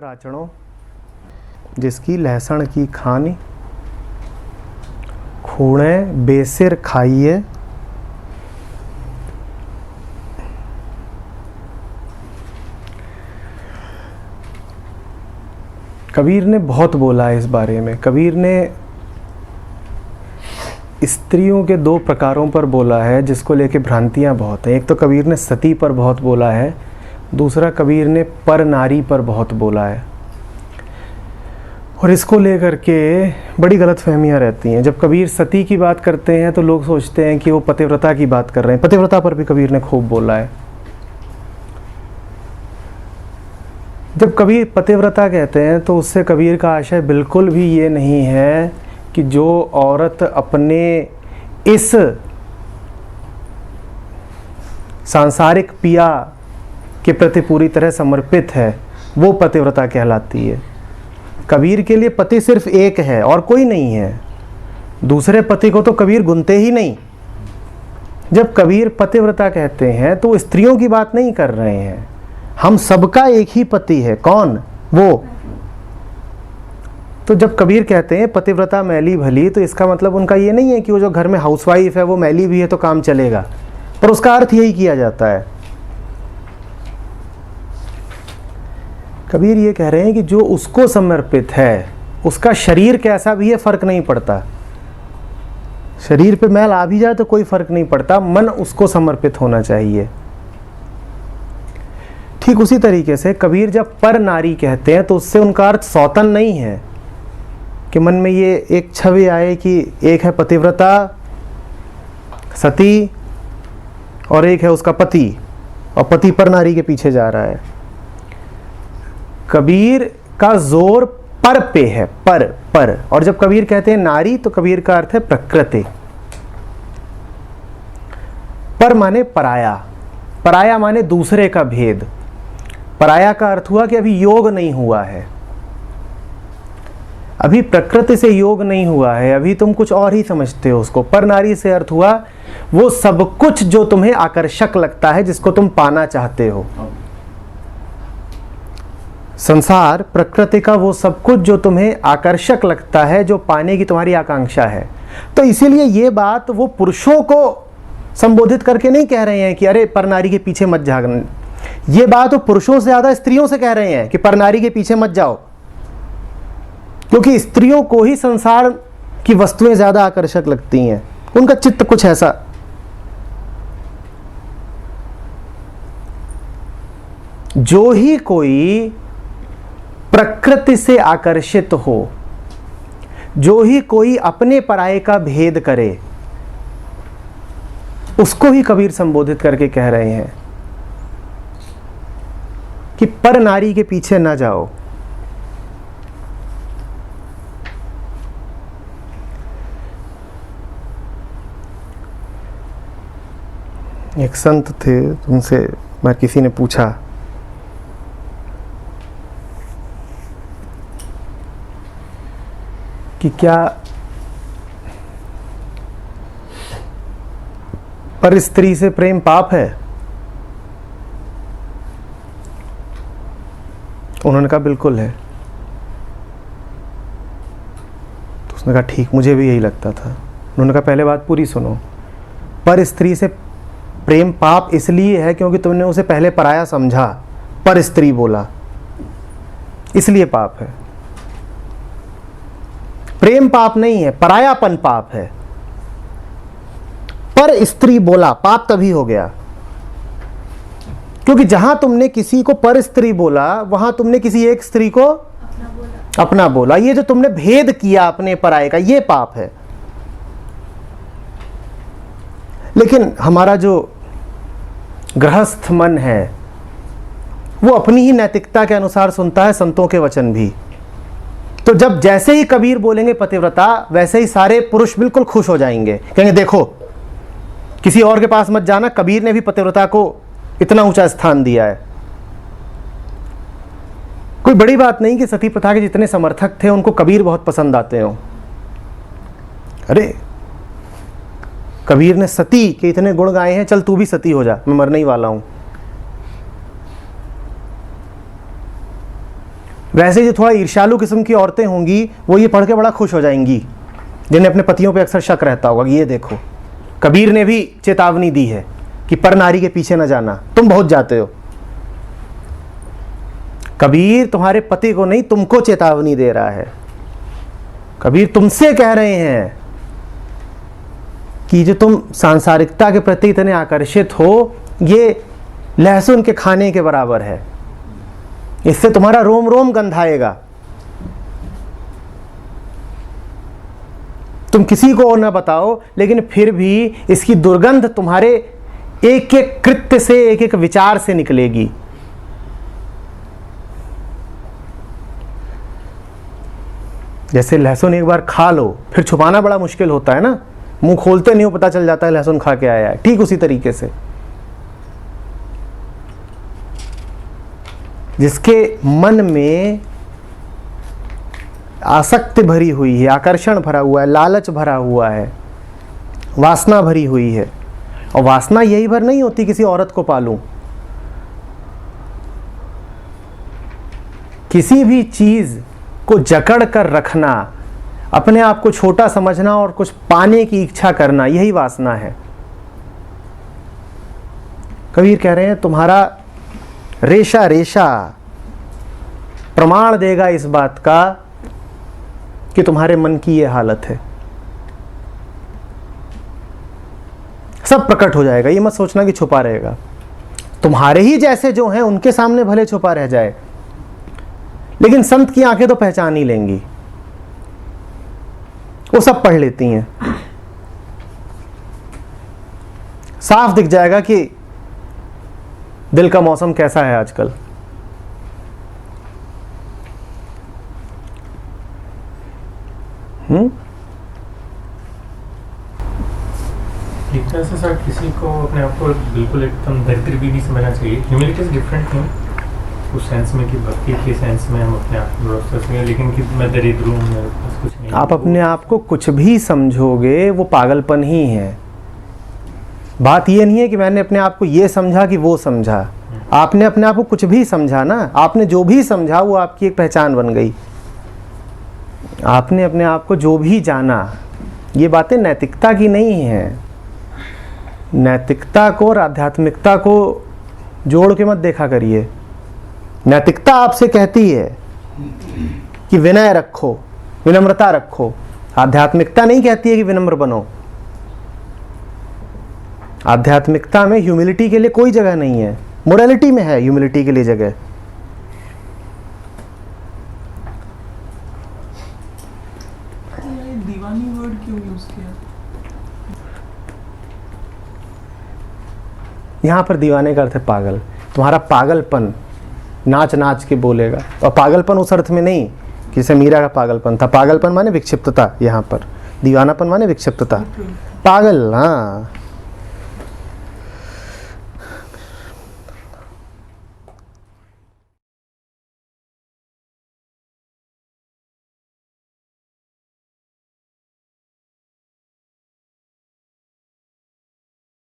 राचणों जिसकी लहसुन की खानी खूणे बेसिर खाइए। कबीर ने बहुत बोला है इस बारे में। कबीर ने स्त्रियों के दो प्रकारों पर बोला है जिसको लेके भ्रांतियां बहुत हैं। एक तो कबीर ने सती पर बहुत बोला है, दूसरा कबीर ने पर नारी पर बहुत बोला है। और इसको लेकर के बड़ी गलतफहमियां रहती हैं। जब कबीर सती की बात करते हैं तो लोग सोचते हैं कि वो पतिव्रता की बात कर रहे हैं। पतिव्रता पर भी कबीर ने खूब बोला है। जब कबीर पतिव्रता कहते हैं तो उससे कबीर का आशय बिल्कुल भी ये नहीं है कि जो औरत अपने इस सांसारिक पिया के प्रति पूरी तरह समर्पित है वो पतिव्रता कहलाती है। कबीर के लिए पति सिर्फ एक है और कोई नहीं है। दूसरे पति को तो कबीर गुनते ही नहीं। जब कबीर पतिव्रता कहते हैं तो स्त्रियों की बात नहीं कर रहे हैं। हम सबका एक ही पति है। कौन? वो। तो जब कबीर कहते हैं पतिव्रता मैली भली, तो इसका मतलब उनका ये नहीं है कि वो जो घर में हाउसवाइफ है वो मैली भी है तो काम चलेगा, पर उसका अर्थ यही किया जाता है। कबीर ये कह रहे हैं कि जो उसको समर्पित है उसका शरीर कैसा भी है फर्क नहीं पड़ता। शरीर पे मैल आ भी जाए तो कोई फर्क नहीं पड़ता, मन उसको समर्पित होना चाहिए। ठीक उसी तरीके से कबीर जब पर नारी कहते हैं तो उससे उनका अर्थ सौतन नहीं है कि मन में ये एक छवि आए कि एक है पतिव्रता सती और एक है उसका पति, और पति पर नारी के पीछे जा रहा है। कबीर का जोर पर पे है, पर। और जब कबीर कहते हैं नारी तो कबीर का अर्थ है प्रकृति। पर माने पराया, पराया माने दूसरे का भेद। पराया का अर्थ हुआ कि अभी योग नहीं हुआ है, अभी प्रकृति से योग नहीं हुआ है, अभी तुम कुछ और ही समझते हो उसको। पर नारी से अर्थ हुआ वो सब कुछ जो तुम्हें आकर्षक लगता है, जिसको तुम पाना चाहते हो। संसार प्रकृति का वो सब कुछ जो तुम्हें आकर्षक लगता है, जो पाने की तुम्हारी आकांक्षा है। तो इसीलिए ये बात वो पुरुषों को संबोधित करके नहीं कह रहे हैं कि अरे पर नारी के पीछे मत जाओ। ये बात वो पुरुषों से ज्यादा स्त्रियों से कह रहे हैं कि पर नारी के पीछे मत जाओ, क्योंकि स्त्रियों को ही संसार की वस्तुएं ज्यादा आकर्षक लगती हैं। उनका चित्त कुछ ऐसा। जो ही कोई प्रकृति से आकर्षित हो, जो ही कोई अपने पराये का भेद करे, उसको ही कबीर संबोधित करके कह रहे हैं कि पर नारी के पीछे ना जाओ। एक संत थे, उनसे मैं किसी ने पूछा कि क्या पर स्त्री से प्रेम पाप है? उन्होंने कहा बिल्कुल है। तो उसने कहा ठीक, मुझे भी यही लगता था। उन्होंने कहा पहले बात पूरी सुनो। पर स्त्री से प्रेम पाप इसलिए है क्योंकि तुमने उसे पहले पराया समझा, पर स्त्री बोला, इसलिए पाप है। प्रेम पाप नहीं है, परायापन पाप है। पर स्त्री बोला, पाप तभी हो गया क्योंकि जहां तुमने किसी को पर स्त्री बोला वहां तुमने किसी एक स्त्री को अपना बोला। ये जो तुमने भेद किया अपने पराये का, ये पाप है। लेकिन हमारा जो गृहस्थ मन है वो अपनी ही नैतिकता के अनुसार सुनता है संतों के वचन भी। तो जब जैसे ही कबीर बोलेंगे पतिव्रता, वैसे ही सारे पुरुष बिल्कुल खुश हो जाएंगे, कहेंगे देखो किसी और के पास मत जाना, कबीर ने भी पतिव्रता को इतना ऊंचा स्थान दिया है। कोई बड़ी बात नहीं कि सती प्रथा के जितने समर्थक थे उनको कबीर बहुत पसंद आते हो। अरे कबीर ने सती के इतने गुण गाए हैं, चल तू भी सती हो जा, मैं मरने ही वाला हूं। वैसे जो थोड़ा ईर्ष्यालु किस्म की औरतें होंगी वो ये पढ़ के बड़ा खुश हो जाएंगी, जिन्हें अपने पतियों पे अक्सर शक रहता होगा कि ये देखो कबीर ने भी चेतावनी दी है कि पर नारी के पीछे न जाना, तुम बहुत जाते हो। कबीर तुम्हारे पति को नहीं, तुमको चेतावनी दे रहा है। कबीर तुमसे कह रहे हैं कि जो तुम सांसारिकता के प्रति इतने आकर्षित हो, ये लहसुन के खाने के बराबर है, इससे तुम्हारा रोम रोम गंधाएगा। तुम किसी को और ना बताओ, लेकिन फिर भी इसकी दुर्गंध तुम्हारे एक एक कृत्य से, एक एक विचार से निकलेगी। जैसे लहसुन एक बार खा लो, फिर छुपाना बड़ा मुश्किल होता है ना, मुंह खोलते नहीं हो, पता चल जाता है लहसुन खा के आया है। ठीक उसी तरीके से जिसके मन में आसक्ति भरी हुई है, आकर्षण भरा हुआ है, लालच भरा हुआ है, वासना भरी हुई है, और वासना यही भर नहीं होती किसी औरत को पालूं। किसी भी चीज को जकड़ कर रखना, अपने आप को छोटा समझना और कुछ पाने की इच्छा करना, यही वासना है। कबीर कह रहे हैं तुम्हारा रेशा रेशा प्रमाण देगा इस बात का कि तुम्हारे मन की यह हालत है। सब प्रकट हो जाएगा, ये मत सोचना कि छुपा रहेगा। तुम्हारे ही जैसे जो हैं उनके सामने भले छुपा रह जाए, लेकिन संत की आंखें तो पहचान ही लेंगी, वो सब पढ़ लेती हैं। साफ दिख जाएगा कि दिल का मौसम कैसा है आजकल। एक तरह से सर किसी को अपने आप को बिल्कुल एकदम दरिद्र भी नहीं समझना चाहिए। ह्यूमिलिटी इज डिफरेंट थिंग उस सेंस में कि भक्ति के सेंस में हम अपने आप को रोक सकते हैं, लेकिन कि मैं दरिद्र हूँ, मेरे पास कुछ नहीं। आप अपने आप को कुछ भी समझोगे वो पागलपन ही है। बात ये नहीं है कि मैंने अपने आप को ये समझा कि वो समझा। आपने अपने आप को कुछ भी समझा ना, आपने जो भी समझा वो आपकी एक पहचान बन गई। आपने अपने आप को जो भी जाना, ये बातें नैतिकता की नहीं है। नैतिकता को और आध्यात्मिकता को जोड़ के मत देखा करिए। नैतिकता आपसे कहती है कि विनय रखो, विनम्रता रखो। आध्यात्मिकता नहीं कहती है कि विनम्र बनो। आध्यात्मिकता में ह्यूमिलिटी के लिए कोई जगह नहीं है, मोरालिटी में है ह्यूमिलिटी के लिए जगह। दीवानी वर्ड क्यों यूज किया? यहां पर दीवाने का अर्थ है पागल। तुम्हारा पागलपन नाच नाच के बोलेगा, और पागलपन उस अर्थ में नहीं कि जैसे मीरा का पागलपन था। पागलपन माने विक्षिप्तता, यहाँ पर दीवानापन माने विक्षिप्तता। पागल, हाँ,